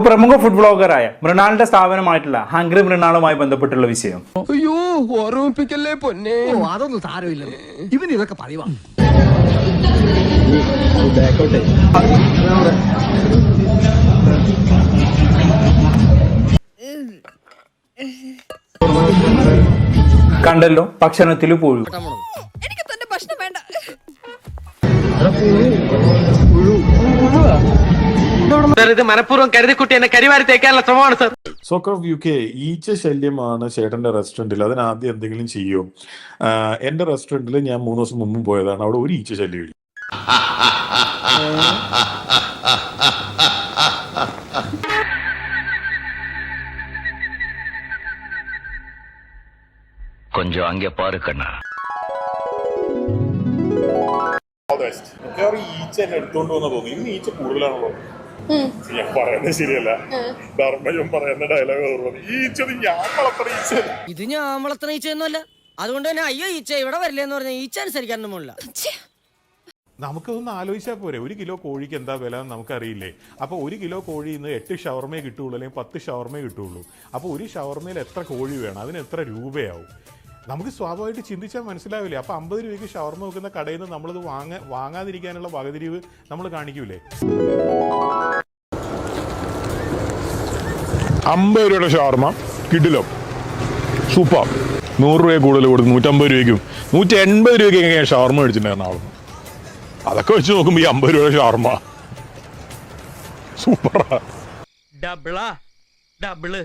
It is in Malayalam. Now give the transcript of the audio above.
പ്രമുഖ ഫുഡ് ബ്ലോഗറായ മൃണാളിന്റെ സ്ഥാപനമായിട്ടുള്ള ഹംഗ്രി മൃണാളുമായി ബന്ധപ്പെട്ടുള്ള വിഷയം. അയ്യോ ഓർമ്മിപ്പിക്കല്ലേ പൊന്നെ. അതൊന്നും സാരമില്ല, ഇവന് ഇതൊക്കെ പറയുവാ. കണ്ടല്ലോ ഭക്ഷണത്തിൽ പുഴു. എനിക്ക് തന്റെ ഭക്ഷണം വേണ്ട. ഇത് മനഃപൂർവ്വം കരുതിക്കുട്ടി എന്നെ കരിവാരി തേക്കാനുള്ള ശ്രമമാണ് സർ. സോക്കർ ഓഫ് UK ഈച്ച ശല്യമാണ് ചേട്ടന്റെ റെസ്റ്റോറന്റിൽ. അതിനാദ്യം എന്തെങ്കിലും ചെയ്യും. എന്റെ റെസ്റ്റോറന്റിൽ ഞാൻ 3 ദിവസം മുമ്പ് പോയതാണ്, അവിടെ ഒരു ഈച്ച ശല്യം ഇല്ല. கொஞ்சம் அங்கே பாரு கண்ணா. ഈച്ച എന്നെ എടുത്തോണ്ട് വന്ന തോന്നി. ഇന്ന് ഈച്ച കൂടുതലാണല്ലോ. ഞാൻ പറയുന്നത് ശരിയല്ല, ധർമ്മയും പറയുന്ന ഡയലോഗ് ഓർമ്മ. ഈച്ച ഞാൻ വളർത്തണ ഈച്ച. ഇത് ഞാൻ വളർത്തുന്ന ഈച്ചയൊന്നുമല്ല. അതുകൊണ്ട് തന്നെ അയ്യോ ഈച്ച ഇവിടെ വരില്ലെന്ന് പറഞ്ഞാൽ ഈച്ച അനുസരിക്കാനൊന്നും പോണില്ല. നമുക്കൊന്ന് ആലോചിച്ചാൽ പോരെ, 1 കിലോ കോഴിക്ക് എന്താ വില എന്ന് നമുക്കറിയില്ലേ. അപ്പോൾ 1 കിലോ കോഴി ഇന്ന് 8 ഷവർമേ കിട്ടുള്ളൂ, അല്ലെങ്കിൽ 10 ഷവർമേ കിട്ടുള്ളൂ. അപ്പോൾ ഒരു ഷവർമയിൽ എത്ര കോഴി വേണം, അതിന് എത്ര രൂപയാവും? നമുക്ക് സ്വാഭാവികമായിട്ട് ചിന്തിച്ചാൽ മനസ്സിലാവില്ലേ. അപ്പോൾ 50 രൂപയ്ക്ക് ഷവർമ വെക്കുന്ന കടയിൽ നിന്ന് നമ്മളത് വാങ്ങാതിരിക്കാനുള്ള വകതിരിവ് നമ്മൾ കാണിക്കൂലേ. 50 രൂപയുടെ ഷവർമ കിട്ടില്ലോ, സൂപ്പർ. 100 രൂപ കൂടുതൽ കൊടുത്ത് 150 രൂപയ്ക്കും 180 രൂപയ്ക്ക് ഞാൻ ഷവർമ മേടിച്ചിട്ടുണ്ടായിരുന്നു ആളും. അതൊക്കെ വെച്ച് നോക്കുമ്പോൾ ഈ 50 രൂപയുടെ ഷവർമ സൂപ്പറാ. ഡബിളാ ഡബിള്